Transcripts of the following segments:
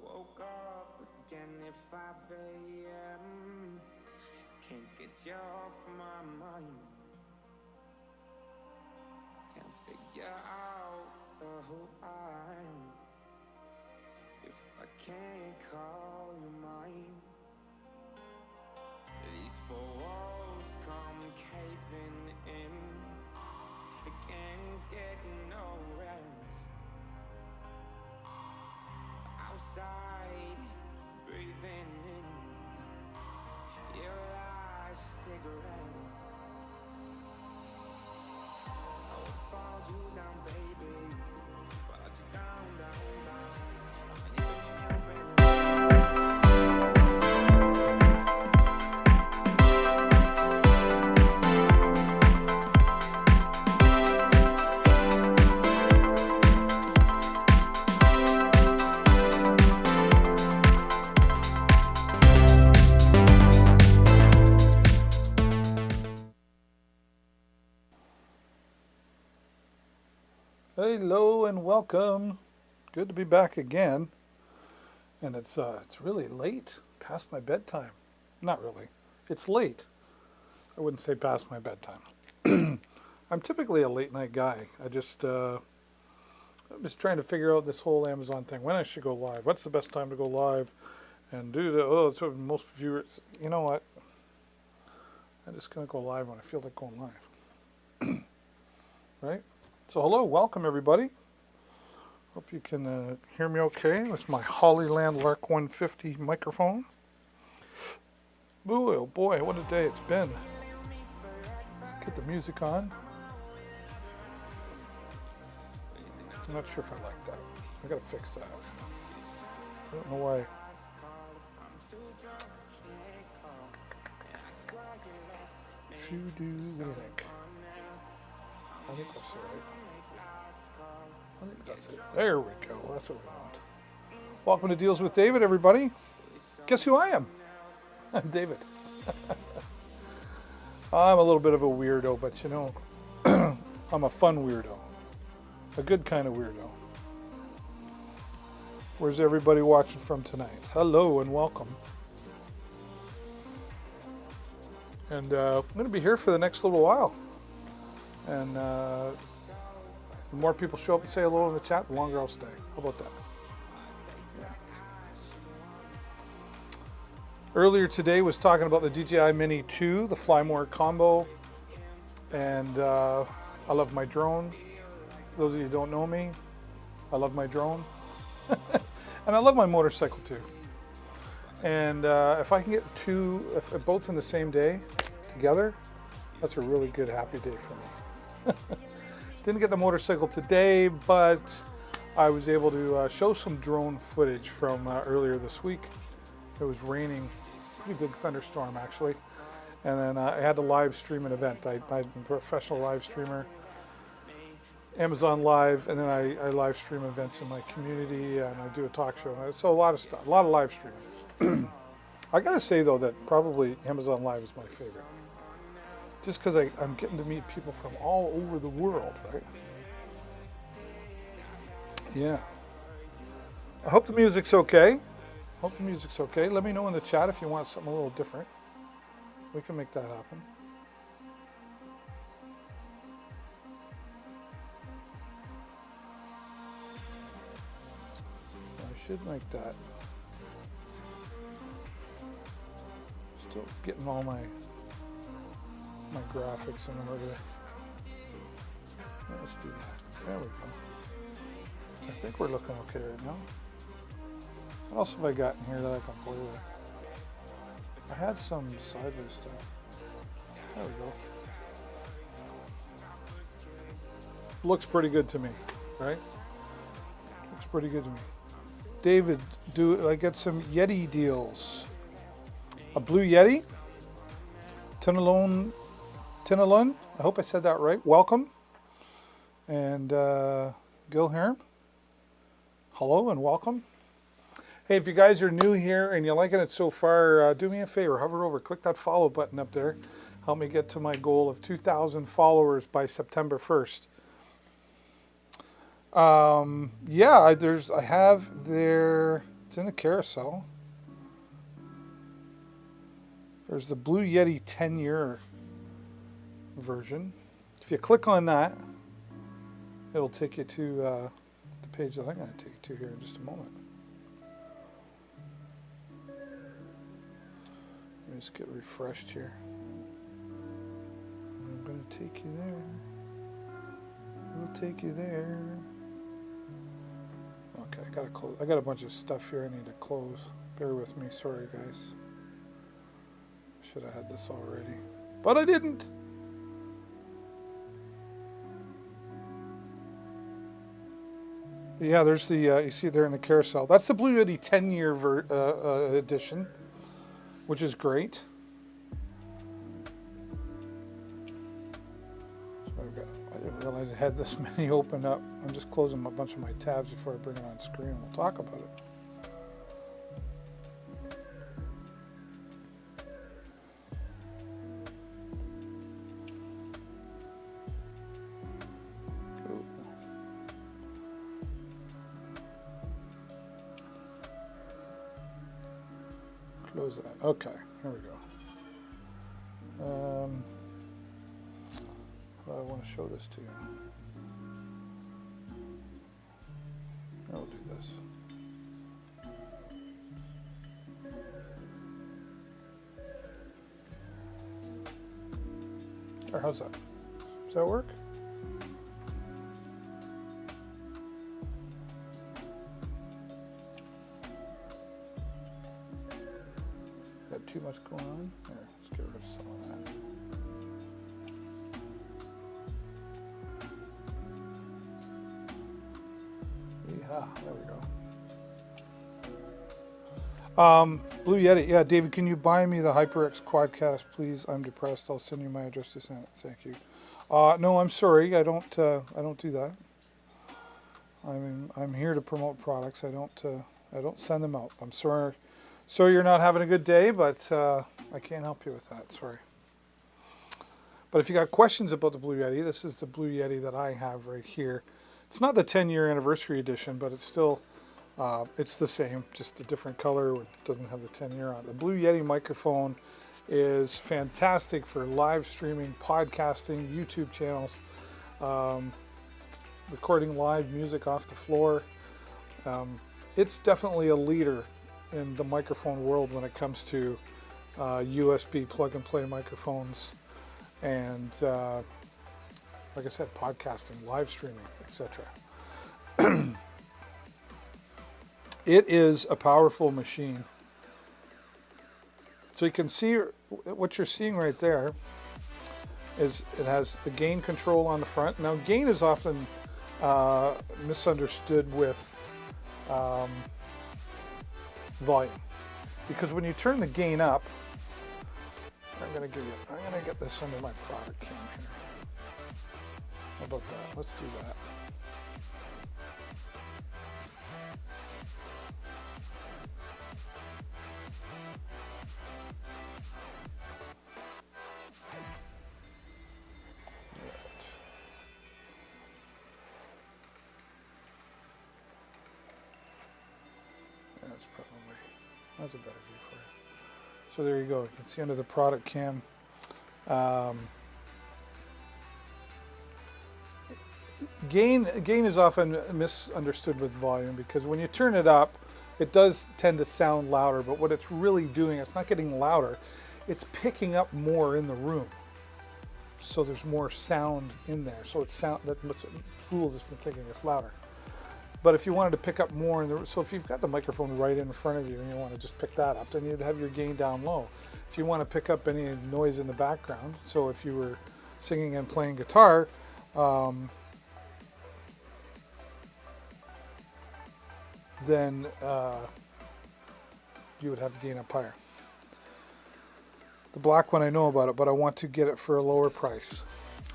Woke up again at 5 a.m. Can't get you off my mind. Can't figure out who I am if I can't call you mine. These four walls come caving in. I can't get no rest. Outside, breathing in your last cigarette. I would fall you down, baby, fall you down, down, down. And even in your bed. Hello and welcome. Good to be back again. And it's really late, past my bedtime. Not really. It's late. I wouldn't say past my bedtime. I'm typically a late night guy. I'm just trying to figure out this whole Amazon thing. When I should go live. What's the best time to go live? And it's what most viewers. You know what? I'm just gonna go live when I feel like going live. Right? So hello, welcome everybody. Hope you can hear me okay with my Hollyland Lark 150 microphone. Ooh, oh boy, what a day it's been. Let's get the music on. I'm not sure if I like that. I gotta fix that. I don't know why. Shoo-doo-wink. I think that's it, right? I think that's it. There we go. That's what we want. Welcome to Deals with David, everybody. Guess who I am? I'm David. I'm a little bit of a weirdo, but you know, I'm a fun weirdo. A good kind of weirdo. Where's everybody watching from tonight? Hello and welcome. And I'm going to be here for the next little while. And the more people show up and say hello in the chat, the longer I'll stay. How about that? Yeah. Earlier today was talking about the DJI Mini 2, the Flymore combo. And I love my drone. For those of you who don't know me, I love my drone. And I love my motorcycle too. And if I can get if both in the same day together, that's a really good, happy day for me. Didn't get the motorcycle today, but I was able to show some drone footage from earlier this week. It was raining, pretty big thunderstorm actually, and then I had to live stream an event. I'm a professional live streamer, Amazon Live, and then I live stream events in my community, and I do a talk show. So a lot of stuff, a lot of live streaming. I gotta say though that probably Amazon Live is my favorite. Just because I'm getting to meet people from all over the world, right? Yeah. I hope the music's okay. Let me know in the chat if you want something a little different. We can make that happen. I should make that. Still getting all my graphics in order. Let's do that. There we go. I think we're looking okay right now. What else have I got in here that I can play with? I had some sideways stuff. There we go. Looks pretty good to me, right? Looks pretty good to me. David, do I get some Yeti deals? A Blue Yeti? Tinalone, I hope I said that right. Welcome. And Gil here. Hello and welcome. Hey, if you guys are new here and you're liking it so far, do me a favor, hover over, click that follow button up there. Help me get to my goal of 2,000 followers by September 1st. Yeah, I have there, it's in the carousel. There's the Blue Yeti 10-year version. If you click on that, it'll take you to the page that I'm going to take you to here in just a moment. Let me just get refreshed here. I'm going to take you there. We'll take you there. Okay, I gotta close. I got a bunch of stuff here I need to close. Bear with me. Sorry, guys. Should have had this already, but I didn't. But yeah, there's the you see it there in the carousel. That's the Blue Yeti 10-year edition, which is great. I didn't realize I had this many open up. I'm just closing a bunch of my tabs before I bring it on screen. We'll talk about it. Ooh. Close that. Okay, here we go. I want to show this to you. I'll do this. Or how's that? Does that work? Got too much going on? Here, let's get rid of some of that. There we go. Blue Yeti. Yeah, David, can you buy me the HyperX Quadcast, please? I'm depressed. I'll send you my address to send it. Thank you. No, I'm sorry. I don't do that. I'm here to promote products. I don't send them out. I'm sorry. Sorry you're not having a good day, but I can't help you with that. Sorry. But if you got questions about the Blue Yeti, this is the Blue Yeti that I have right here. It's not the 10-year anniversary edition, but it's still, it's the same, just a different color. It doesn't have the 10-year on it. The Blue Yeti microphone is fantastic for live streaming, podcasting, YouTube channels, recording live music off the floor. It's definitely a leader in the microphone world when it comes to USB plug-and-play microphones and like I said, podcasting, live streaming, etc. It is a powerful machine. So you can see what you're seeing right there is it has the gain control on the front. Now gain is often misunderstood with volume, because when you turn the gain up, I'm gonna get this under my product cam here. How about that? Let's do that. That's a better view for you. So there you go. You can see under the product cam. Gain is often misunderstood with volume because when you turn it up, it does tend to sound louder, but what it's really doing, it's not getting louder, it's picking up more in the room. So there's more sound in there. So it's sound that fools us into thinking it's louder. But if you wanted to pick up more in the, so if you've got the microphone right in front of you and you want to just pick that up, then you'd have your gain down low. If you want to pick up any noise in the background, so if you were singing and playing guitar, then you would have the gain up higher. The black one I know about it, but I want to get it for a lower price.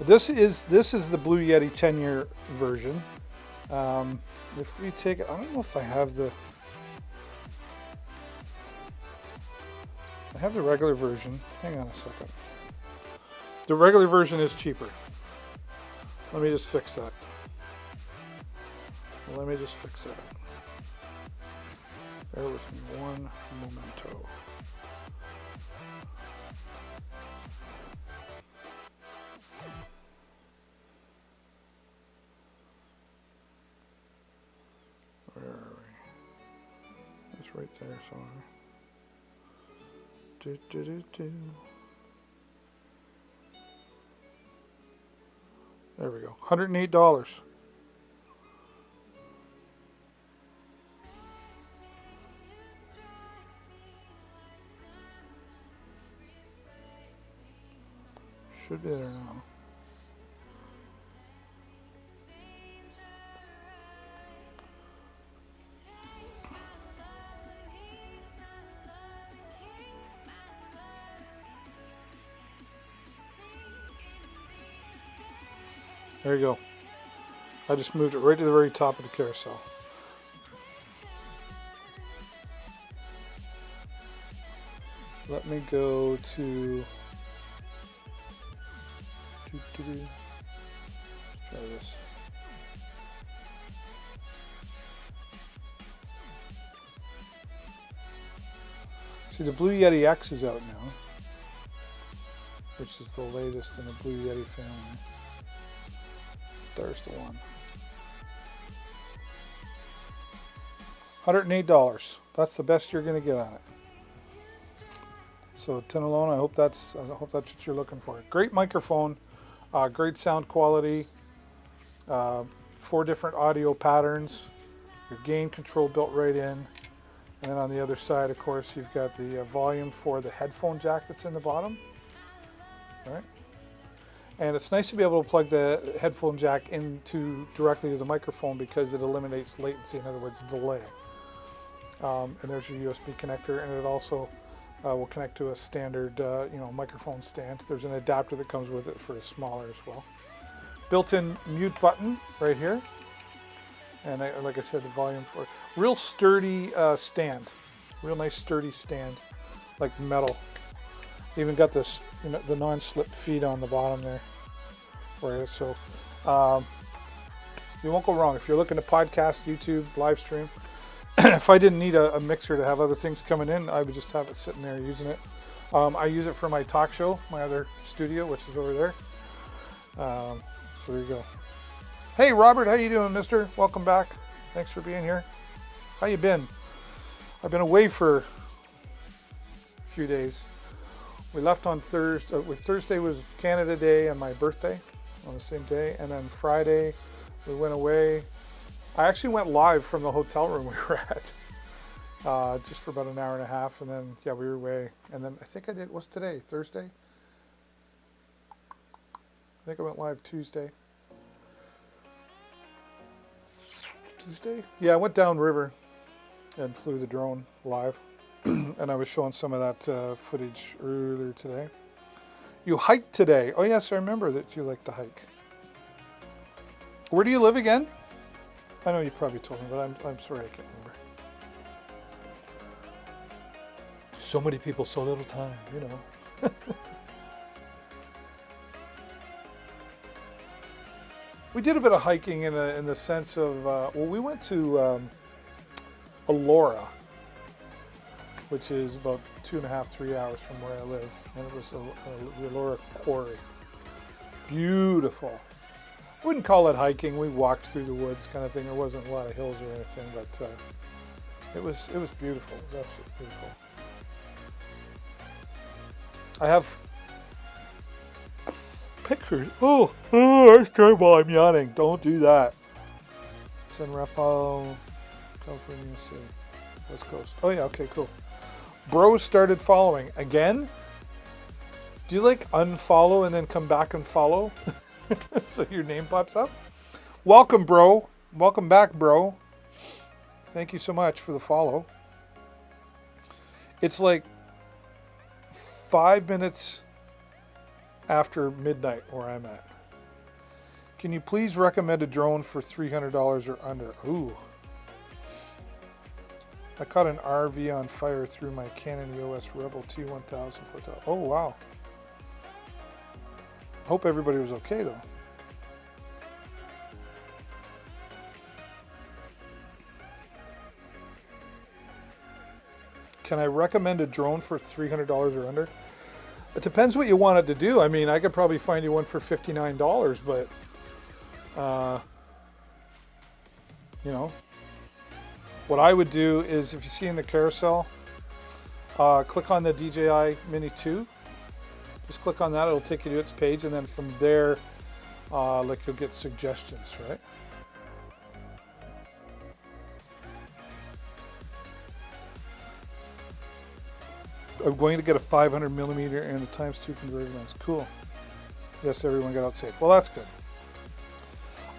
This is the Blue Yeti 10-year version. If we take it, I don't know if I have the regular version. Hang on a second. The regular version is cheaper. Let me just fix that. Bear with me one momento. Where are we? It's right there somewhere. There we go. $108. Should be there now. There you go. I just moved it right to the very top of the carousel. Let me go to... Let's try this. See, the Blue Yeti X is out now, which is the latest in the Blue Yeti family. There's the one. $108. That's the best you're going to get on it. So Tenolone, I hope that's what you're looking for. Great microphone, great sound quality, 4 different audio patterns, your gain control built right in, and then on the other side, of course, you've got the volume for the headphone jack that's in the bottom. All right. And it's nice to be able to plug the headphone jack into directly to the microphone because it eliminates latency, in other words, delay. And there's your USB connector, and it also will connect to a standard, microphone stand. There's an adapter that comes with it for smaller as well. Built-in mute button right here, and like I said, the volume for real sturdy stand, real nice sturdy stand, like metal. Even got this, the non-slip feet on the bottom there for you. So you won't go wrong if you're looking to podcast, YouTube, live stream. If I didn't need a mixer to have other things coming in, I would just have it sitting there using it. I use it for my talk show, my other studio, which is over there. So there you go. Hey, Robert, how you doing, mister? Welcome back. Thanks for being here. How you been? I've been away for a few days. We left on Thursday. Thursday was Canada Day and my birthday on the same day. And then Friday, we went away. I actually went live from the hotel room we were at just for about an hour and a half. And then, we were away. And then I think I did, what's today? Thursday? I think I went live Tuesday. Yeah, I went downriver and flew the drone live. And I was showing some of that footage earlier today. You hiked today. Oh, yes, I remember that you like to hike. Where do you live again? I know you've probably told me, but I'm sorry I can't remember. So many people, so little time, We did a bit of hiking in the sense of, we went to Elora, which is about 2.5, 3 hours from where I live, and it was a Elora quarry. Beautiful. I wouldn't call it hiking. We walked through the woods kind of thing. There wasn't a lot of hills or anything, but it was beautiful. It was absolutely beautiful. I have pictures. Oh, that's terrible. I'm yawning. Don't do that. San Rafael, California, USA, West Coast. Oh yeah, okay, cool. Bro started following again. Do you like unfollow and then come back and follow? So your name pops up? Welcome, bro. Welcome back, bro. Thank you so much for the follow. It's like 5 minutes after midnight where I'm at. Can you please recommend a drone for $300 or under? Ooh. I caught an RV on fire through my Canon EOS Rebel T1000 4,000. Oh, wow. Hope everybody was okay, though. Can I recommend a drone for $300 or under? It depends what you want it to do. I mean, I could probably find you one for $59, but, you know, what I would do is, if you see in the carousel, click on the DJI Mini 2. Just click on that, it'll take you to its page, and then from there, like, you'll get suggestions, right? I'm going to get a 500 millimeter and a ×2 converted lens. Cool. Yes, everyone got out safe. Well, that's good.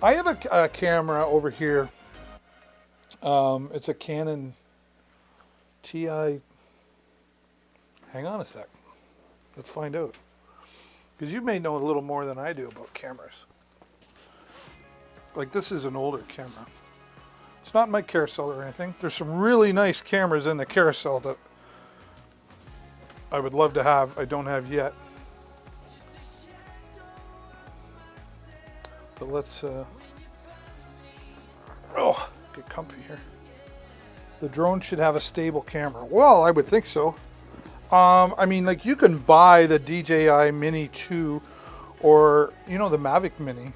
I have a camera over here. It's a Canon TI. Hang on a sec. Let's find out. Because you may know a little more than I do about cameras. Like, this is an older camera. It's not in my carousel or anything. There's some really nice cameras in the carousel that I would love to have. I don't have yet. But let's get comfy here. The drone should have a stable camera. Well, I would think so. I mean, like, you can buy the DJI Mini 2 or, you know, the Mavic Mini.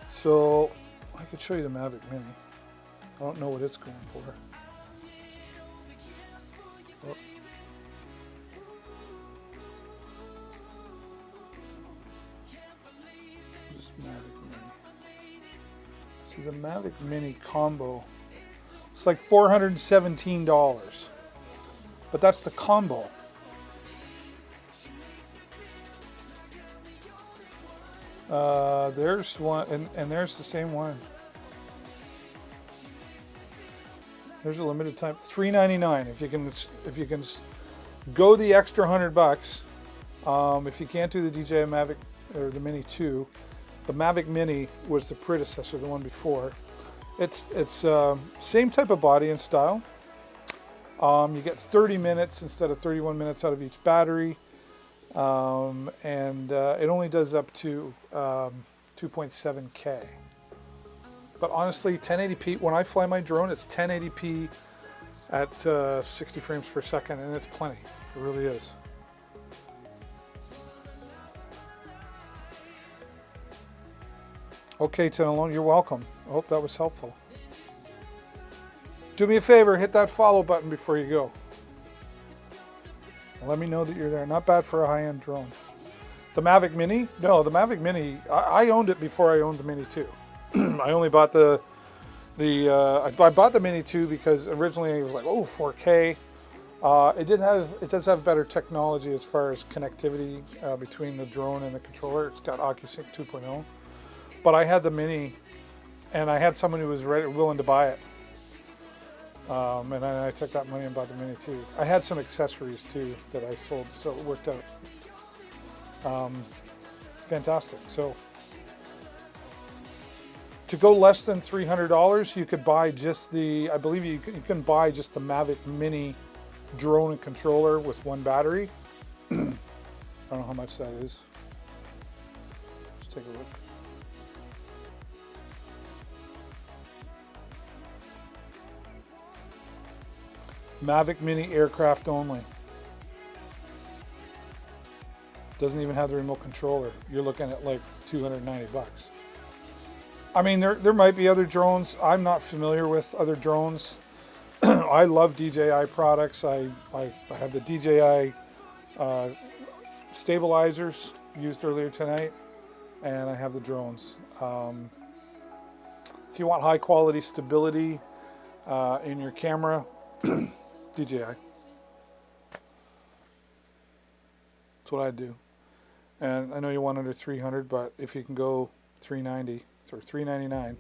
So I could show you the Mavic Mini. I don't know what it's going for. Oh. Just Mavic Mini. See, the Mavic Mini combo, it's like $417, but that's the combo. There's one, and there's the same one. There's a limited time, $399. If you can go the extra $100. If you can't do the DJI Mavic or the Mini 2, the Mavic Mini was the predecessor, the one before. It's same type of body and style. You get 30 minutes instead of 31 minutes out of each battery. And it only does up to 2.7K. But honestly, 1080p, when I fly my drone, it's 1080p at 60 frames per second, and it's plenty. It really is. Okay, Tenalone, you're welcome. I hope that was helpful. Do me a favor, hit that follow button before you go. Let me know that you're there. Not bad for a high-end drone. The Mavic Mini? No, the Mavic Mini, I owned it before I owned the Mini 2. I only bought I bought the Mini 2 because originally it was like, oh, 4K. It does have better technology as far as connectivity between the drone and the controller. It's got OcuSync 2.0. But I had the Mini, and I had someone who was willing to buy it. And then I took that money and bought the Mini 2. I had some accessories too that I sold, so it worked out. Fantastic. So to go less than $300, you could buy just I believe you can buy just the Mavic Mini drone and controller with one battery. I don't know how much that is. Let's take a look. Mavic Mini aircraft only. Doesn't even have the remote controller. You're looking at like 290 bucks. I mean, there might be other drones. I'm not familiar with other drones. I love DJI products. I have the DJI stabilizers used earlier tonight, and I have the drones. If you want high quality stability in your camera, DJI. That's what I do. And I know you want under 300, but if you can go 390 or 399,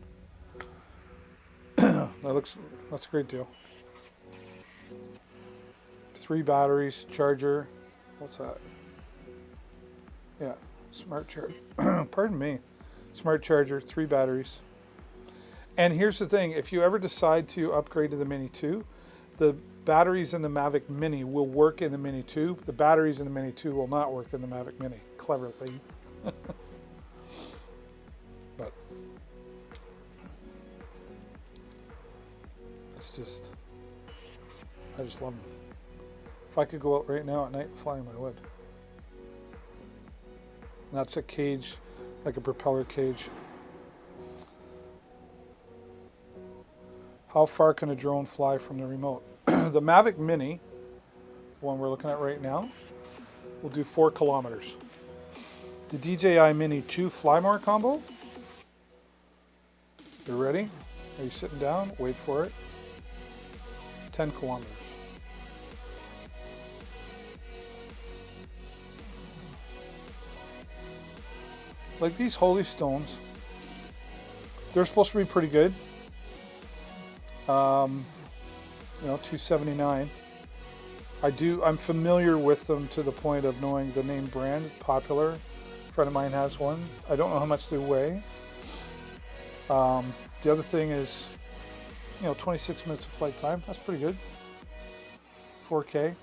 that's a great deal. 3 batteries, charger. What's that? Yeah, smart charger. Pardon me. Smart charger, 3 batteries. And here's the thing, if you ever decide to upgrade to the Mini 2, the batteries in the Mavic Mini will work in the Mini 2. The batteries in the Mini 2 will not work in the Mavic Mini, cleverly. But it's just, I just love them. If I could go out right now at night and fly them, I would. And that's a cage, like a propeller cage. How far can a drone fly from the remote? The Mavic Mini, the one we're looking at right now, will do 4 kilometers. The DJI Mini 2 Flymore combo. You ready? Are you sitting down? Wait for it. 10 kilometers. Like these Holy Stones, they're supposed to be pretty good. You know, $279. I'm familiar with them to the point of knowing the name brand, Popular. A friend of mine has one. I don't know how much they weigh. The other thing is, you know, 26 minutes of flight time. That's pretty good. 4K.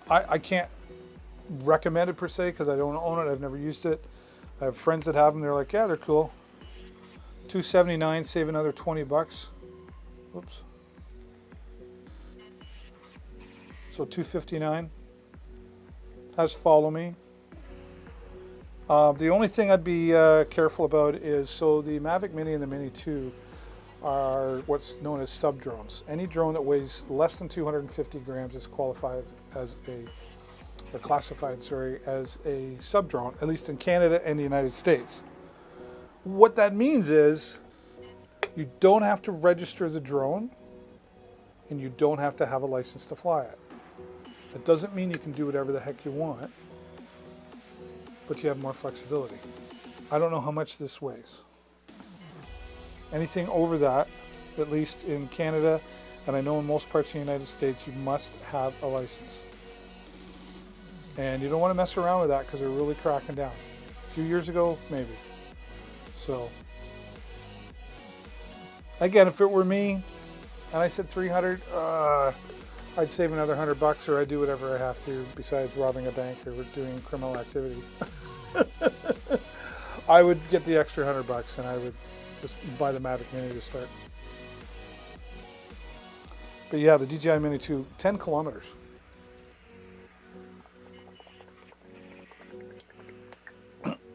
I can't recommend it per se because I don't own it. I've never used it. I have friends that have them. They're like, yeah, they're cool. $279, save another 20 bucks. Whoops. So $259. Has Follow Me. The only thing I'd be careful about is, so the Mavic Mini and the Mini 2 are what's known as sub drones. Any drone that weighs less than 250 grams is qualified as classified as a sub drone, at least in Canada and the United States. What that means is you don't have to register the drone and you don't have to have a license to fly it. It doesn't mean you can do whatever the heck you want, but you have more flexibility. I don't know how much this weighs. Anything over that, at least in Canada, and I know in most parts of the United States, you must have a license. And you don't want to mess around with that because they're really cracking down. A few years ago, maybe. So, again, if it were me, and I said 300, I'd save another $100 or I'd do whatever I have to besides robbing a bank or doing criminal activity. I would get the extra $100 and I would just buy the Mavic Mini to start. But yeah, the DJI Mini 2, 10 kilometers.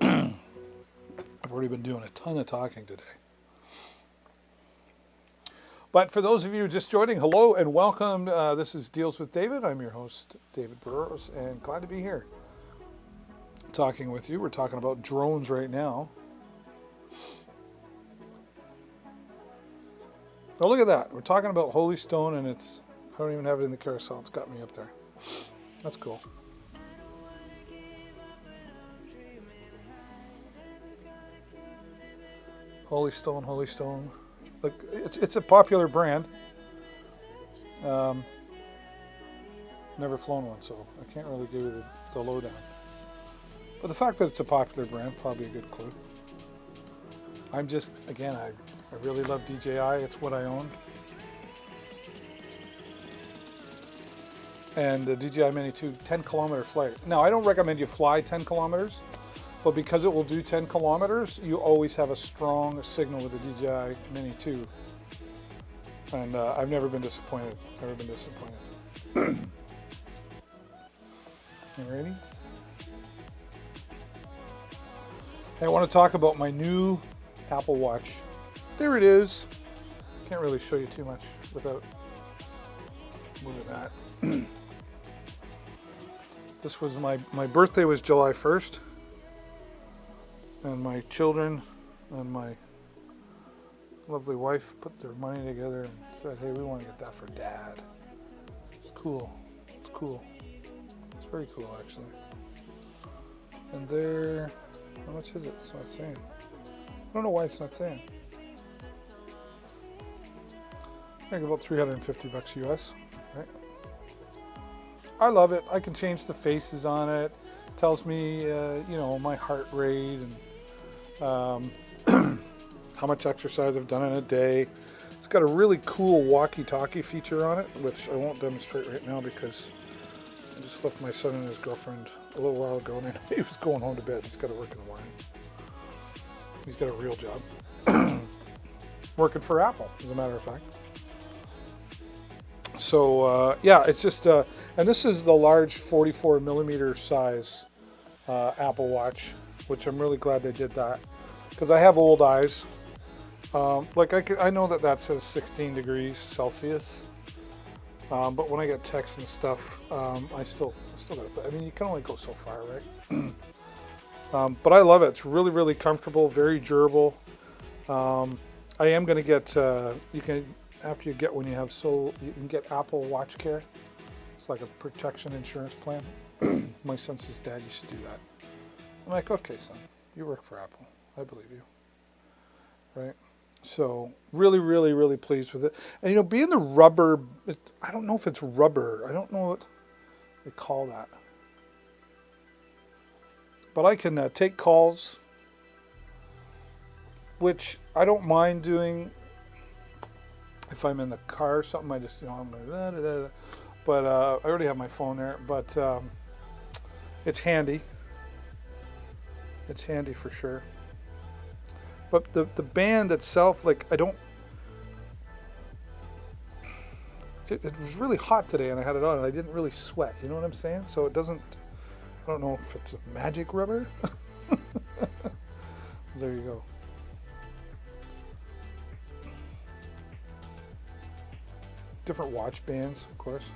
I've already been doing a ton of talking today. But for those of you just joining, hello and welcome. This is Deals with David. I'm your host, David Burrows, and glad to be here talking with you. We're talking about drones right now. Oh, look at that. We're talking about Holy Stone, and I don't even have it in the carousel. It's got me up there. That's cool. Holy Stone, Holy Stone. Like, it's a popular brand. Never flown one, so I can't really give you the lowdown. But the fact that it's a popular brand, probably a good clue. I'm just, again, I really love DJI. It's what I own. And the DJI Mini 2 10-kilometer flight. Now, I don't recommend you fly 10 kilometers, but because it will do 10 kilometers, you always have a strong signal with the DJI Mini 2. And I've never been disappointed. Never been disappointed. You ready? Hey, I want to talk about my new Apple Watch. There it is. Can't really show you too much without moving that. This was my birthday was July 1st. And my children and my lovely wife put their money together and said, hey, we want to get that for Dad. It's cool. It's cool. It's very cool, actually. And there, how much is it? It's not saying. I don't know why it's not saying. I think about $350 US, right? I love it. I can change the faces on it. Tells me, my heart rate and how much exercise I've done in a day. It's got a really cool walkie-talkie feature on it, which I won't demonstrate right now because I just left my son and his girlfriend a little while ago, and he was going home to bed. He's got to work in the morning. He's got a real job. Working for Apple, as a matter of fact. So, it's just, and this is the large 44 millimeter size Apple Watch, which I'm really glad they did that. Because I have old eyes. I know that says 16 degrees Celsius. But when I get texts and stuff, I still got it. I mean, you can only go so far, right? But I love it. It's really, really comfortable, very durable. I am going to get, after you get one, you can get Apple Watch Care. It's like a protection insurance plan. My son says, Dad, you should do that. I'm like, okay, son, you work for Apple. I believe you. Right? So really, really, really pleased with it. And, being the rubber, I don't know if it's rubber. I don't know what they call that. But I can take calls, which I don't mind doing. If I'm in the car or something, I just, I'm like, da, da, da. But I already have my phone there. But it's handy. It's handy for sure. But the band itself, it was really hot today and I had it on and I didn't really sweat, you know what I'm saying? So it doesn't, I don't know if it's a magic rubber. There you go. Different watch bands, of course.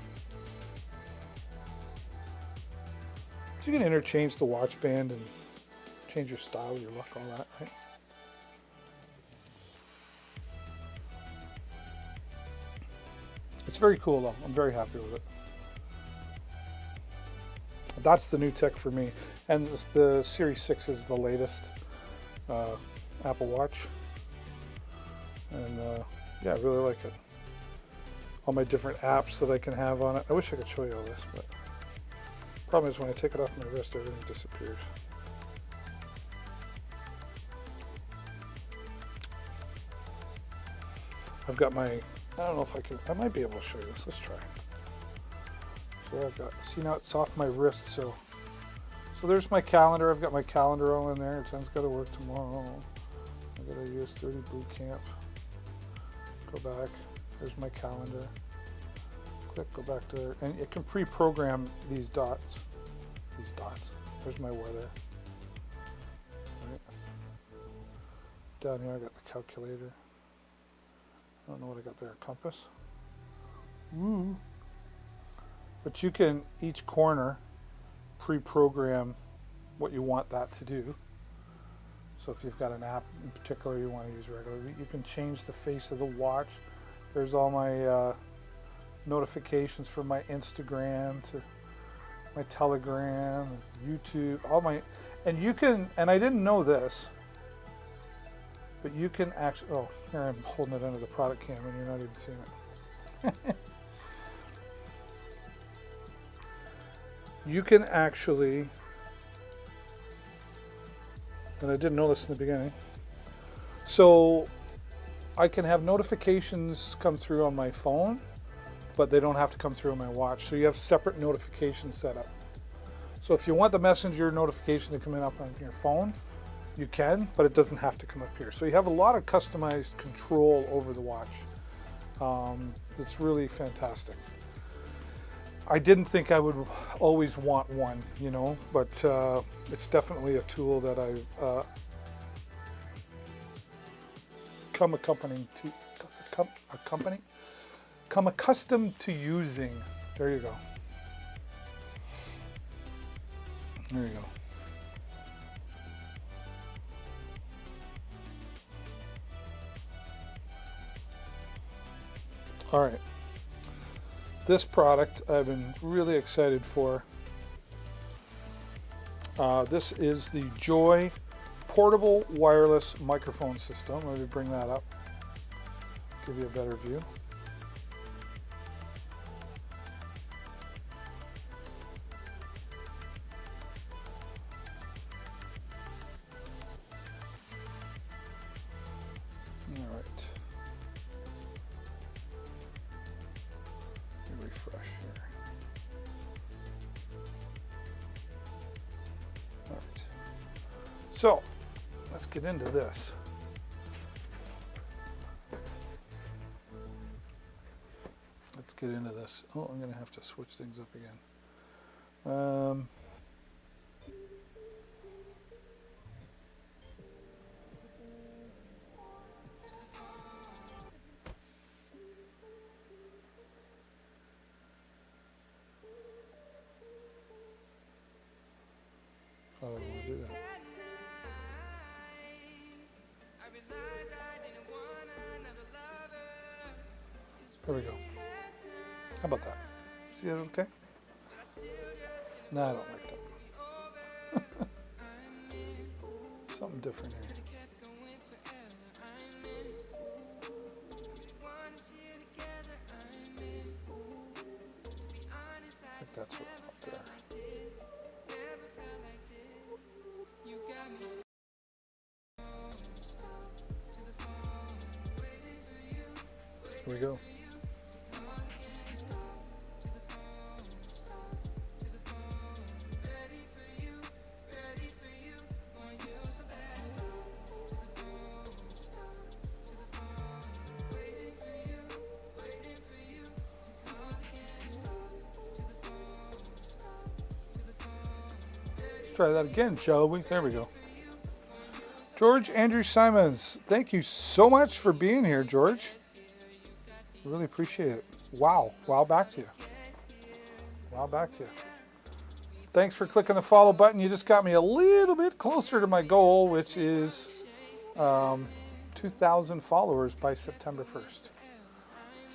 So you can interchange the watch band and change your style, your look, all that, right? It's very cool though. I'm very happy with it. That's the new tech for me. And the Series 6 is the latest Apple Watch. And I really like it. All my different apps that I can have on it. I wish I could show you all this, but the problem is when I take it off my wrist, everything disappears. I've got I don't know if I might be able to show you this. Let's try. So I've got, see now it's off my wrist, so there's my calendar. I've got my calendar all in there. Jen's got to work tomorrow. I got a US30 boot camp. Go back. There's my calendar. Click, go back to there. And it can pre-program these dots. There's my weather. Right. Down here I got the calculator. I don't know what I got there, compass. But you can, each corner, pre-program what you want that to do. So if you've got an app in particular you want to use regularly, you can change the face of the watch. There's all my notifications from my Instagram to my Telegram, YouTube, and you can, and I didn't know this, but you can actually, oh, here I'm holding it under the product cam and you're not even seeing it. You can actually, and I didn't know this in the beginning, so I can have notifications come through on my phone, but they don't have to come through on my watch. So you have separate notifications set up. So if you want the Messenger notification to come in up on your phone, you can, but it doesn't have to come up here. So you have a lot of customized control over the watch. It's really fantastic. I didn't think I would always want one, you know, but it's definitely a tool that I've come accustomed to using. There you go. There you go. All right. This product I've been really excited for. This is the Joy Portable Wireless Microphone System. Let me bring that up, give you a better view. All right. Let me refresh here. All right. So let's get into this. Let's get into this. Oh, I'm going to have to switch things up again. How do I want to do that? There we go. How about that? See that okay? No, I don't like that. Something different here. I think that's what I want there. Here we go. Let's try that again, shall we? There we go. George Andrew Simons, thank you so much for being here, George. Really appreciate it. Wow. Wow back to you. Wow back to you. Thanks for clicking the follow button. You just got me a little bit closer to my goal, which is 2,000 followers by September 1st.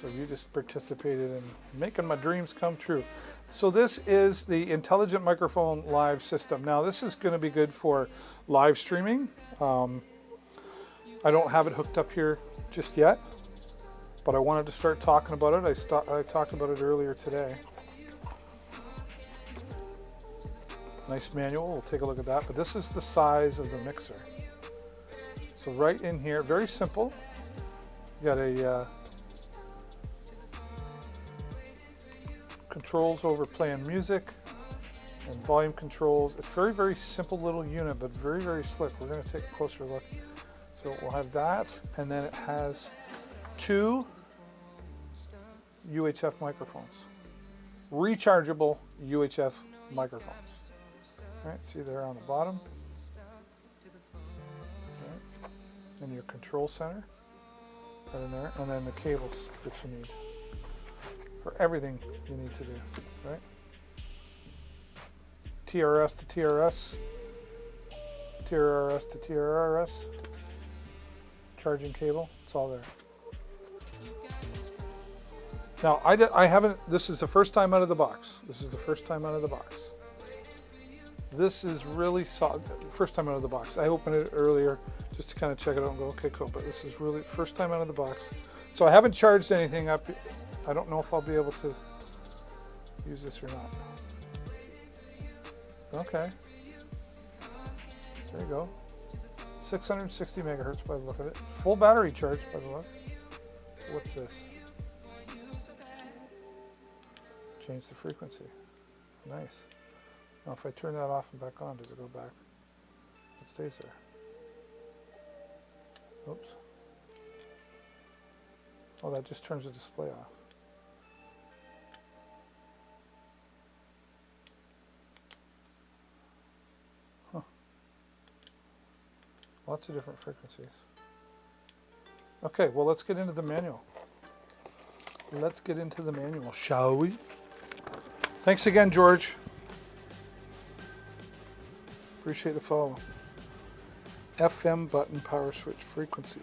So you just participated in making my dreams come true. So this is the Intelligent Microphone Live system. Now this is going to be good for live streaming. I don't have it hooked up here just yet, but I wanted to start talking about it. I talked about it earlier today. Nice manual, we'll take a look at that. But this is the size of the mixer. So right in here, very simple. You got a controls over playing music and volume controls. It's very, very simple little unit, but very, very slick. We're going to take a closer look. So we'll have that, and then it has two UHF microphones, rechargeable UHF microphones. All right, see there on the bottom. Okay. And your control center right in there, and then the cables that you need for everything you need to do, right? TRS to TRS, TRS to TRS, charging cable, it's all there. Now, I haven't, this is the first time out of the box. This is the first time out of the box. This is really solid, first time out of the box. I opened it earlier just to kind of check it out and go, okay, cool, but this is really first time out of the box. So I haven't charged anything up. I don't know if I'll be able to use this or not. Okay. There you go. 660 megahertz by the look of it. Full battery charge by the look. What's this? Change the frequency. Nice. Now if I turn that off and back on, does it go back? It stays there. Oops. Oh, that just turns the display off. Huh. Lots of different frequencies. Okay, well, let's get into the manual. Let's get into the manual, shall we? Thanks again, George. Appreciate the follow. FM button power switch frequency.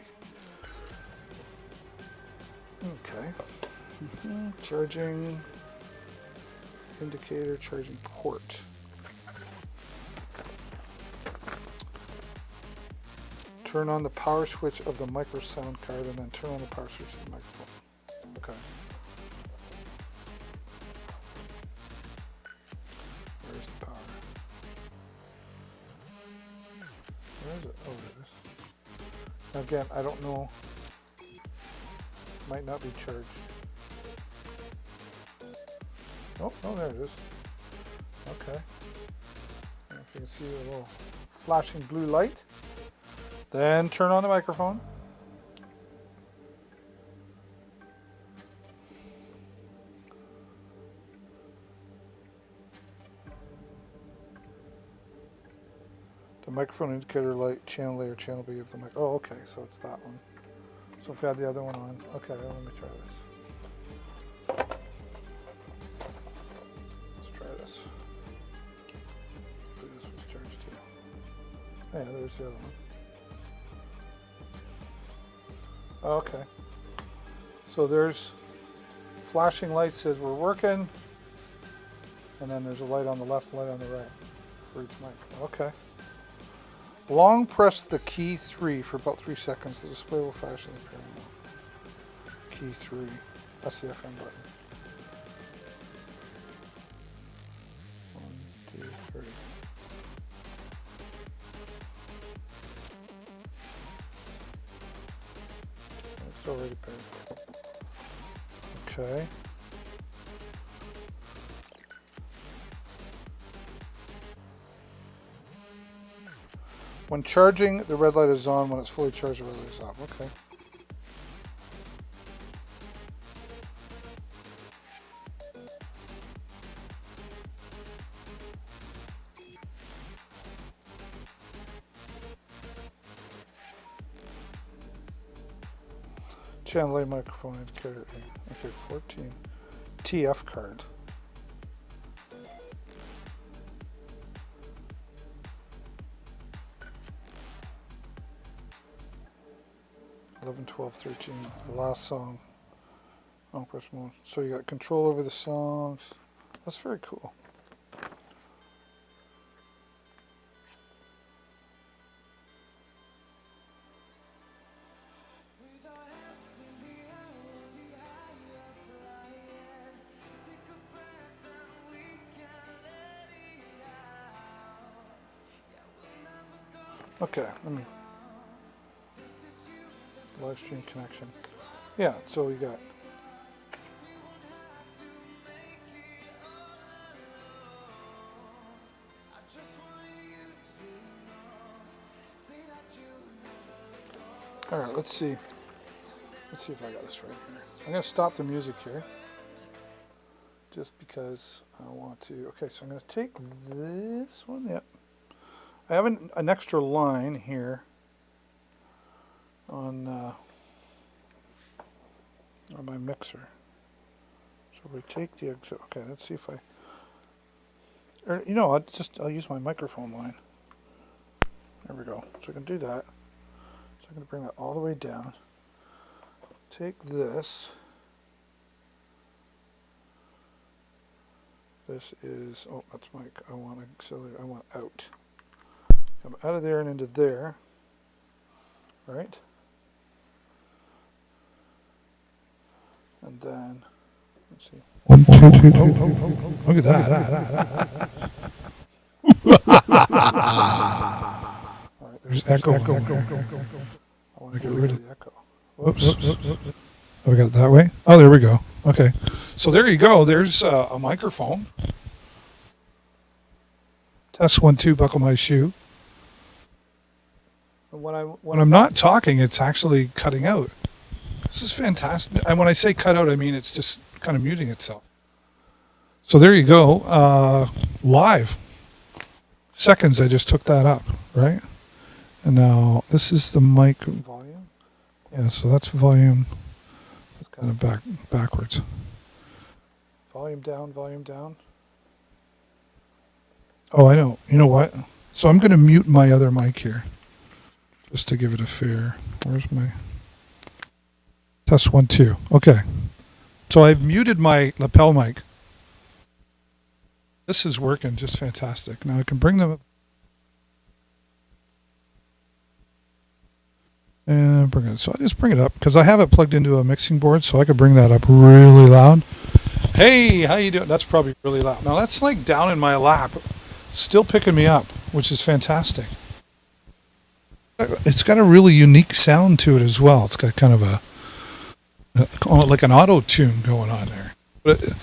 Okay. Charging indicator, charging port. Turn on the power switch of the micro sound card and then turn on the power switch of the microphone. Okay. Where's the power? Where is it? Oh, there it is. Now again, I don't know. Might not be charged. Oh, there it is. Okay. If you can see a little flashing blue light. Then turn on the microphone. The microphone indicator light, channel A or channel B of the mic. Oh, okay, so it's that one. So if we had the other one on, okay, well, let me try this. Let's try this. This one's charged too. Yeah, there's the other one. Okay. So there's flashing light says we're working, and then there's a light on the left, light on the right for each mic. Okay. Long press the key 3 for about 3 seconds. The display will flash in the pairing mode. Key 3. That's the FM button. 1, 2, 3. It's already paired. Okay. When charging, the red light is on. When it's fully charged, the red light is off. Okay. Channel A microphone indicator A. Okay, 14. TF card. $11, $12, $13. The last song. Oh, press mode. So you got control over the songs. That's very cool. Okay, let me live stream connection. Yeah, so we got all right, let's see if I got this right here. I'm going to stop the music here just because I want to. Okay, so I'm going to take this one. Yep. I have an extra line here on my mixer. So we take the exit. Okay, let's see if I. Or, you know, I'll use my microphone line. There we go. So I can do that. So I'm going to bring that all the way down. Take this. This is, oh, that's mic. I want auxiliary. I want out. Come out of there and into there. Right? And then, let's see. 1, 2, 2, 2. Look at that. All right, there's echo. I want to get rid of the echo. Whoops. Oh, we got it that way? Oh, there we go. Okay. So there you go. There's a microphone. Test 1, 2, buckle my shoe. And when I'm not talking, it's actually cutting out. This is fantastic. And when I say cut out, I mean it's just kind of muting itself. So there you go. Live. Seconds I just took that up, right? And now this is the mic volume. Yeah, so that's volume. It's kind of backwards. Volume down, volume down. Oh, I know. You know what? So I'm going to mute my other mic here just to give it a fair. Where's my test 1 2? Okay. So I've muted my lapel mic. This is working just fantastic. Now I can bring them up. And bring it. So I just bring it up because I have it plugged into a mixing board, so I could bring that up really loud. Hey, how you doing? That's probably really loud. Now that's like down in my lap, still picking me up, which is fantastic. It's got a really unique sound to it as well. It's got kind of like an auto tune going on there. But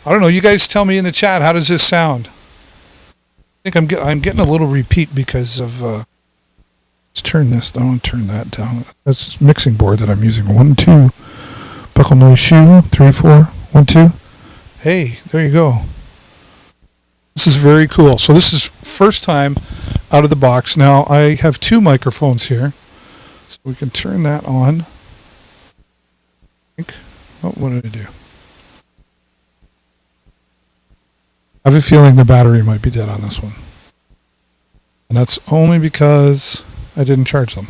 I don't know. You guys tell me in the chat, how does this sound? I think I'm getting a little repeat because of. Let's turn this. I want to turn that down. That's this mixing board that I'm using. 1 2, buckle noise shoe. 3 4, 1 2. Hey, there you go. This is very cool. So this is first time out of the box. Now I have 2 microphones here, so we can turn that on. Oh, what did I do? I have a feeling the battery might be dead on this one. And that's only because I didn't charge them.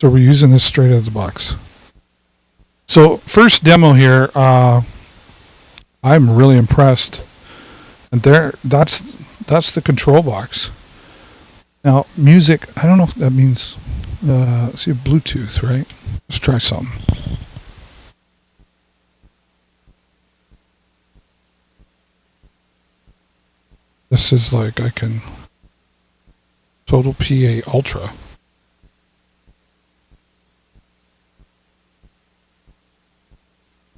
So we're using this straight out of the box. So first demo here, I'm really impressed. And that's the control box. Now music, I don't know if that means, let's see, Bluetooth, right? Let's try something. This is like I can Total PA Ultra.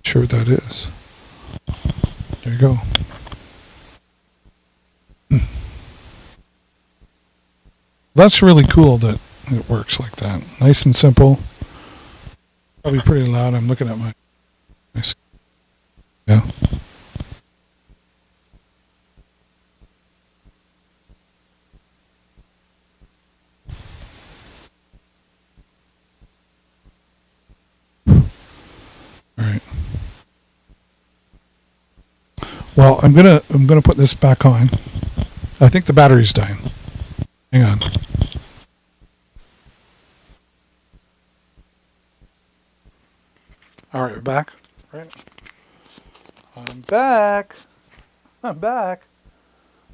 Sure what that is. There you go. That's really cool that it works like that. Nice and simple. Probably pretty loud. I'm looking at my yeah. All right. Well, I'm gonna put this back on. I think the battery's dying. Hang on. All right, we're back. Right. I'm back. I'm back.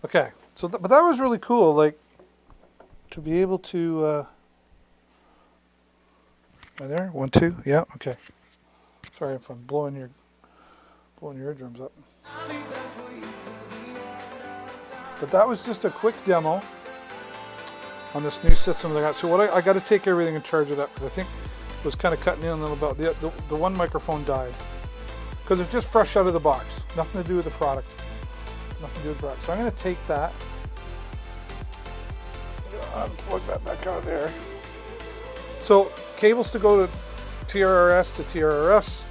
Okay. So, but that was really cool. Like to be able to. Right there. 1 2. Yeah. Okay. Sorry if I'm blowing your eardrums up. But that was just a quick demo on this new system that I got. So what I got to take everything and charge it up because I think it was kind of cutting in a little bit. The one microphone died because it's just fresh out of the box. Nothing to do with the product. Nothing to do with the product. So I'm going to take that, plug that back out there. So cables to go to TRRS to TRRS.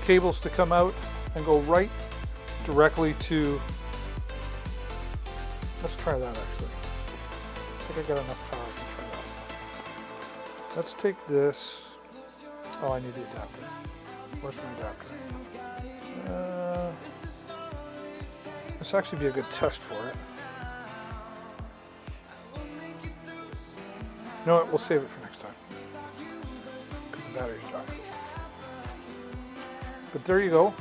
Cables to come out and go right directly to. Let's try that actually. I think I got enough power to try that. Let's take this. Oh, I need the adapter. Where's my adapter? This actually be a good test for it. You know what? We'll save it for next time because the battery's dry. But there you go.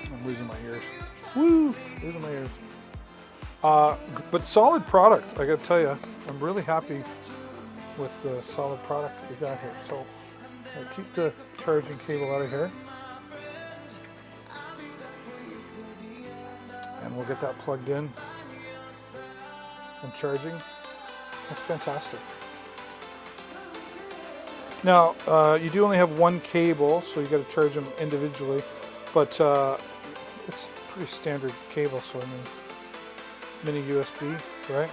I'm losing my ears. Woo! Losing my ears. But solid product, I gotta tell you. I'm really happy with the solid product that we got here. So I'll keep the charging cable out of here. And we'll get that plugged in and charging. That's fantastic. Now, you do only have one cable, so you got to charge them individually, but it's a pretty standard cable, so I mean, mini USB, right?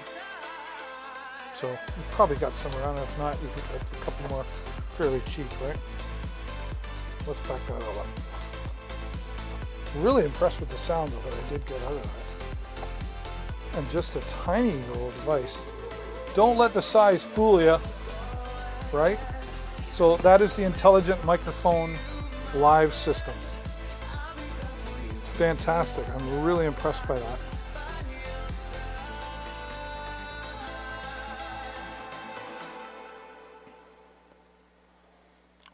So you probably got some around. If not, you could get a couple more fairly cheap, right? Let's back that all up. Really impressed with the sound of it I did get out of that. And just a tiny little device. Don't let the size fool you, right? So that is the Intelligent Microphone Live system. It's fantastic. I'm really impressed by that.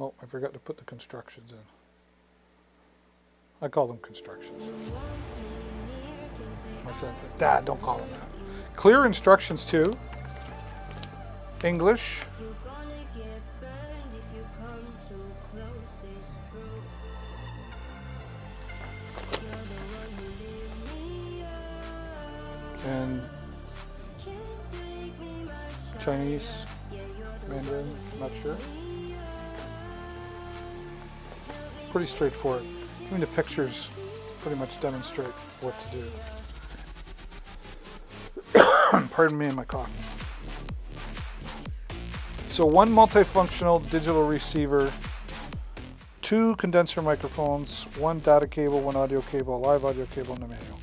Oh, I forgot to put the constructions in. I call them constructions. My son says, Dad, don't call them that. Clear instructions too. English. And Chinese, Mandarin, not sure. Pretty straightforward. Even the pictures pretty much demonstrate what to do. Pardon me and my cough. So one multifunctional digital receiver, 2 condenser microphones, 1 data cable, 1 audio cable, a live audio cable, and a manual.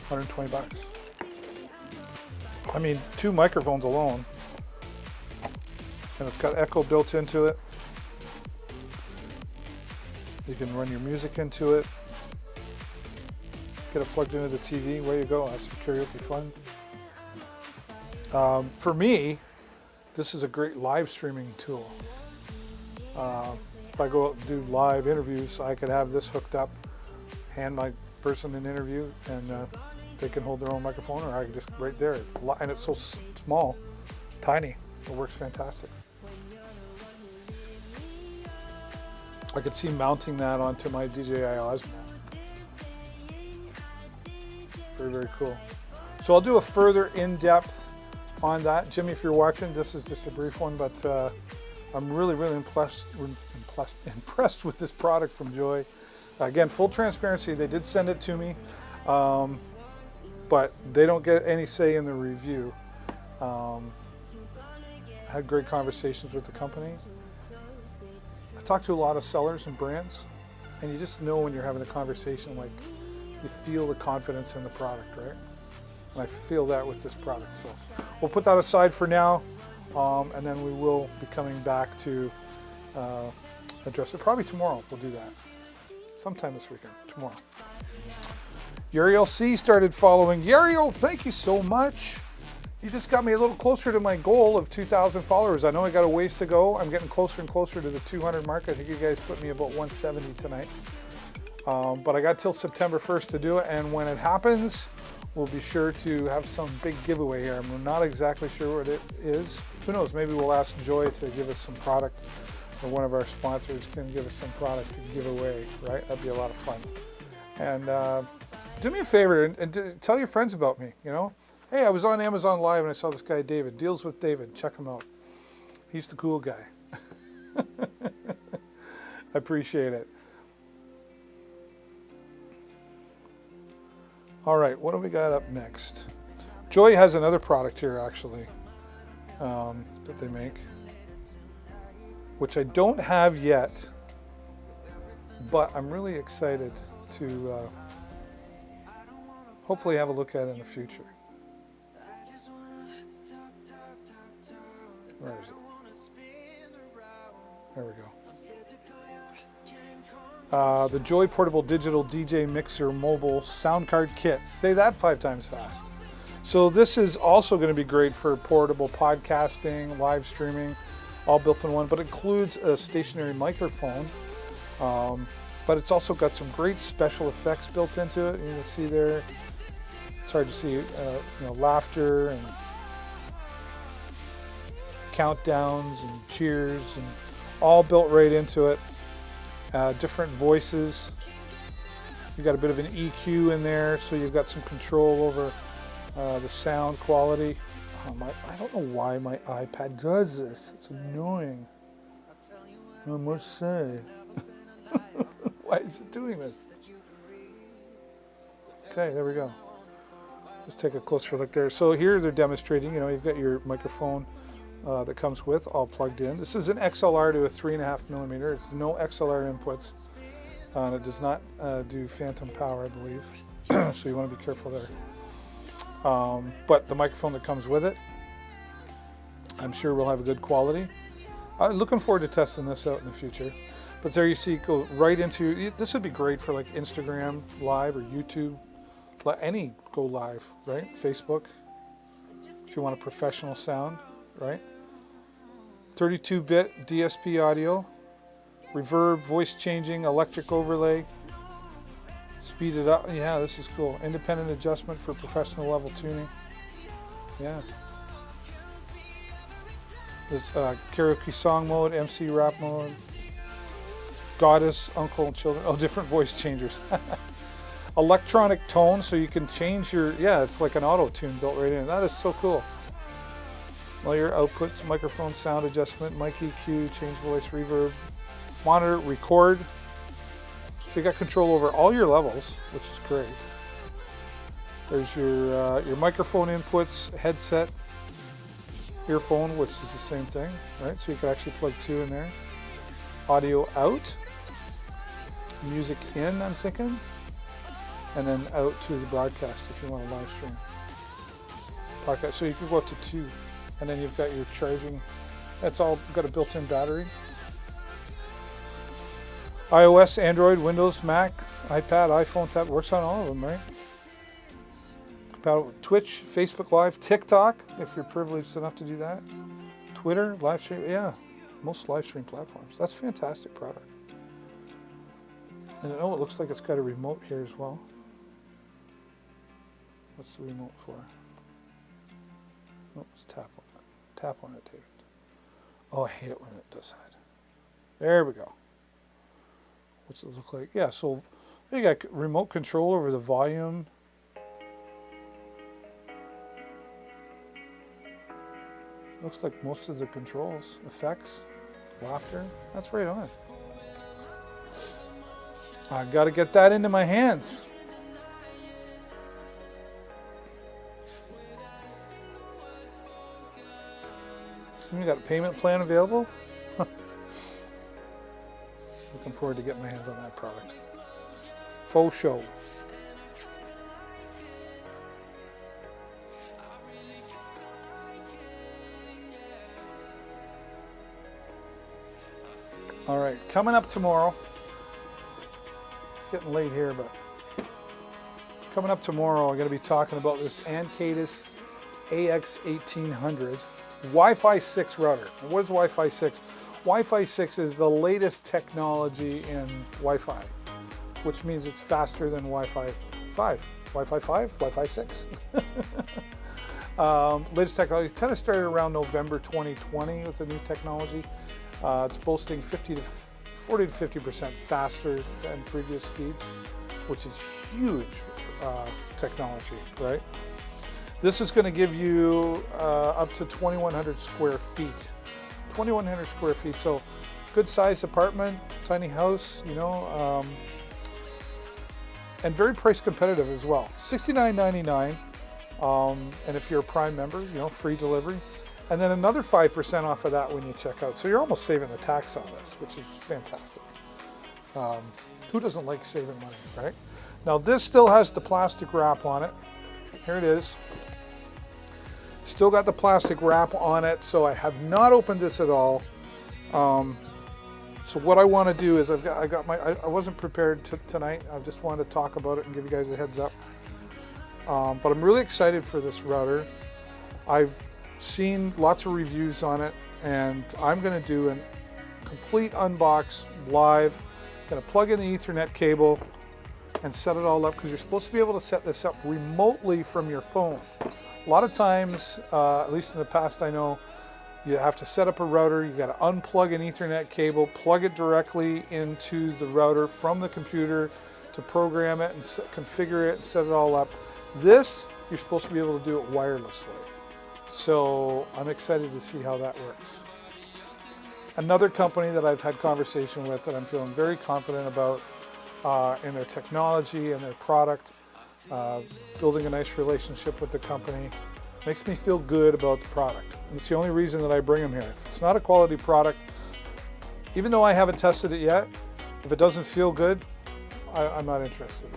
120 bucks. I mean, 2 microphones alone. And it's got echo built into it. You can run your music into it. Get it plugged into the TV. Where you go. That's karaoke fun. For me, this is a great live streaming tool. If I go out and do live interviews, I could have this hooked up, hand my person an interview, and they can hold their own microphone, or I can just right there. And it's so small, tiny. It works fantastic. I could see mounting that onto my DJI Osmo. Very, very cool. So I'll do a further in-depth on that. Jimmy, if you're watching, this is just a brief one, but I'm really, really impressed with this product from Joy. Again, full transparency, they did send it to me, but they don't get any say in the review. Had great conversations with the company. I talked to a lot of sellers and brands, and you just know when you're having a conversation, like you feel the confidence in the product, right? And I feel that with this product. So we'll put that aside for now, and then we will be coming back to address it. Probably tomorrow we'll do that. Sometime this weekend, tomorrow. Uriel C started following. Uriel, thank you so much. You just got me a little closer to my goal of 2,000 followers. I know I got a ways to go. I'm getting closer and closer to the 200 mark. I think you guys put me about 170 tonight. But I got till September 1st to do it, and when it happens, we'll be sure to have some big giveaway here. I'm not exactly sure what it is. Who knows, maybe we'll ask Joy to give us some product, or one of our sponsors can give us some product to give away, right? That'd be a lot of fun. And do me a favor and tell your friends about me, you know? Hey, I was on Amazon Live and I saw this guy, David. Deals with David. Check him out. He's the cool guy. I appreciate it. All right, what do we got up next? Joy has another product here, actually, that they make, which I don't have yet, but I'm really excited to hopefully have a look at it in the future. Where is it? There we go. The Joy Portable Digital DJ Mixer Mobile Sound Card Kit. Say that 5 times fast. So this is also going to be great for portable podcasting, live streaming, all built in one, but it includes a stationary microphone. But it's also got some great special effects built into it. You can see there, it's hard to see, laughter and countdowns and cheers, and all built right into it. Different voices. You've got a bit of an EQ in there, so you've got some control over the sound quality. I don't know why my iPad does this. It's annoying, I must say. Why is it doing this? Okay, there we go. Let's take a closer look there. So here they're demonstrating, you've got your microphone that comes with all plugged in. This is an XLR to a 3.5 millimeter. It's no XLR inputs. It does not do phantom power, I believe. So you want to be careful there. But the microphone that comes with it, I'm sure will have a good quality. I'm looking forward to testing this out in the future. But there you see, go right into, this would be great for like Instagram Live or YouTube. Let any go live, right? Facebook, if you want a professional sound, right? 32-bit DSP audio, reverb, voice changing, electric overlay, speed it up. Yeah, this is cool. Independent adjustment for professional level tuning. Yeah. There's karaoke song mode, MC rap mode, goddess, uncle, and children. Oh, different voice changers. Electronic tone, so you can change your, it's like an auto tune built right in. That is so cool. All your outputs, microphone sound adjustment, mic EQ, change voice, reverb, monitor, record. So you got control over all your levels, which is great. There's your microphone inputs, headset, earphone, which is the same thing, right? So you can actually plug two in there. Audio out, music in, I'm thinking. And then out to the broadcast if you want to live stream. Podcast. So you can go up to 2. And then you've got your charging. That's all got a built-in battery. iOS, Android, Windows, Mac, iPad, iPhone, tab, works on all of them, right? Compatible with Twitch, Facebook Live, TikTok, if you're privileged enough to do that. Twitter, live stream, most live stream platforms. That's a fantastic product. And it looks like it's got a remote here as well. What's the remote for? Oh, let's tap on it. Tap on it, David. Oh, I hate it when it does that. There we go. What's it look like? Yeah, so you got remote control over the volume. Looks like most of the controls, effects, laughter, that's right on. I got to get that into my hands. You got a payment plan available? Looking forward to getting my hands on that product. Faux show. All right, coming up tomorrow. It's getting late here, but coming up tomorrow, I'm going to be talking about this Ankadis AX1800 Wi-Fi 6 router. And what is Wi-Fi 6? Wi-Fi 6 is the latest technology in Wi-Fi, which means it's faster than Wi-Fi 5. Wi-Fi 5, Wi-Fi 6. Latest technology kind of started around November 2020 with the new technology. It's boasting 40 to 50% faster than previous speeds, which is huge technology, right? This is going to give you up to 2,100 square feet. 2,100 square feet, so good sized apartment, tiny house, and very price competitive as well. $69.99, and if you're a Prime member, free delivery. And then another 5% off of that when you check out. So you're almost saving the tax on this, which is fantastic. Who doesn't like saving money, right? Now this still has the plastic wrap on it. Here it is. Still got the plastic wrap on it, so I have not opened this at all. So what I want to do is I wasn't prepared tonight. I just wanted to talk about it and give you guys a heads up. But I'm really excited for this router. I've seen lots of reviews on it, and I'm going to do a complete unbox live. I'm going to plug in the Ethernet cable and set it all up, because you're supposed to be able to set this up remotely from your phone. A lot of times, at least in the past I know, you have to set up a router, you got to unplug an Ethernet cable, plug it directly into the router from the computer to program it and configure it and set it all up. This, you're supposed to be able to do it wirelessly. So I'm excited to see how that works. Another company that I've had conversation with that I'm feeling very confident about in their technology and their product building a nice relationship with the company. Makes me feel good about the product. And it's the only reason that I bring them here. If it's not a quality product, even though I haven't tested it yet, if it doesn't feel good, I'm not interested.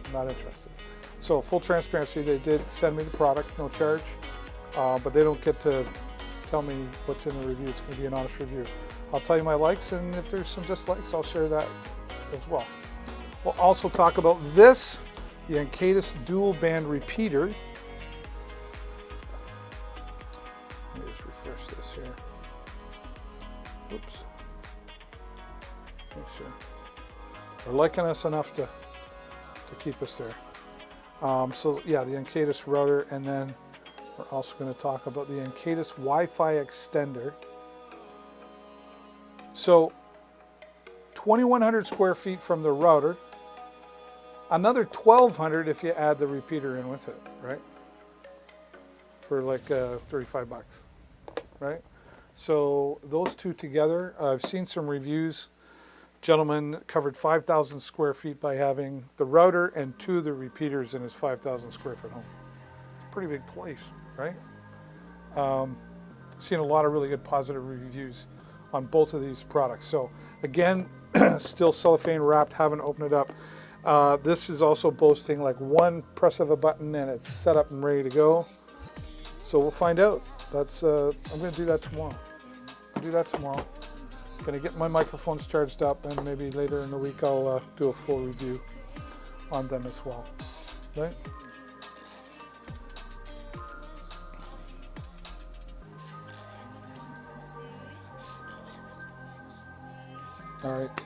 I'm not interested. So full transparency, they did send me the product, no charge, but they don't get to tell me what's in the review. It's going to be an honest review. I'll tell you my likes, and if there's some dislikes, I'll share that as well. We'll also talk about this, the Ankadis dual band repeater. Let me just refresh this here. Oops. Make sure. They're liking us enough to keep us there. So yeah, the Ankadis router, and then we're also going to talk about the Ankadis Wi-Fi extender. So 2,100 square feet from the router, another 1,200 if you add the repeater in with it, right? For like 35 bucks, right? So those two together, I've seen some reviews. Gentleman covered 5,000 square feet by having the router and 2 of the repeaters in his 5,000 square foot home. It's a pretty big place, right? Seen a lot of really good positive reviews on both of these products. So again, still cellophane wrapped, haven't opened it up. This is also boasting like one press of a button and it's set up and ready to go. So we'll find out. That's I'm going to do that tomorrow. Going to get my microphones charged up, and maybe later in the week I'll do a full review on them as well. Right? All right.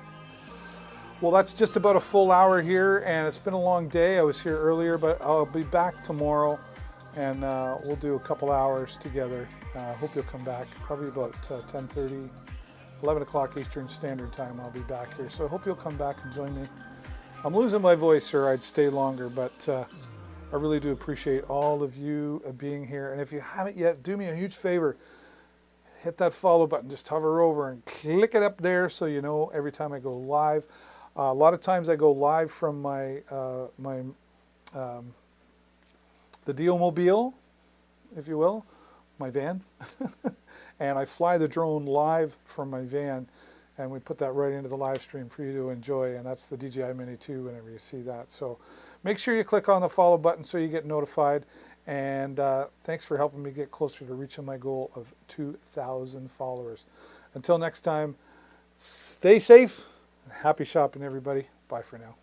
Well, that's just about a full hour here, and it's been a long day. I was here earlier, but I'll be back tomorrow, and we'll do a couple hours together. Hope you'll come back, probably about 10:30. 11 o'clock Eastern Standard Time, I'll be back here. So I hope you'll come back and join me. I'm losing my voice, or I'd stay longer, but I really do appreciate all of you being here. And if you haven't yet, do me a huge favor. Hit that follow button. Just hover over and click it up there so you know every time I go live. A lot of times I go live from my the Dealmobile, if you will, my van. And I fly the drone live from my van, and we put that right into the live stream for you to enjoy, and that's the DJI Mini 2 whenever you see that. So make sure you click on the follow button so you get notified, and thanks for helping me get closer to reaching my goal of 2,000 followers. Until next time, stay safe, and happy shopping, everybody. Bye for now.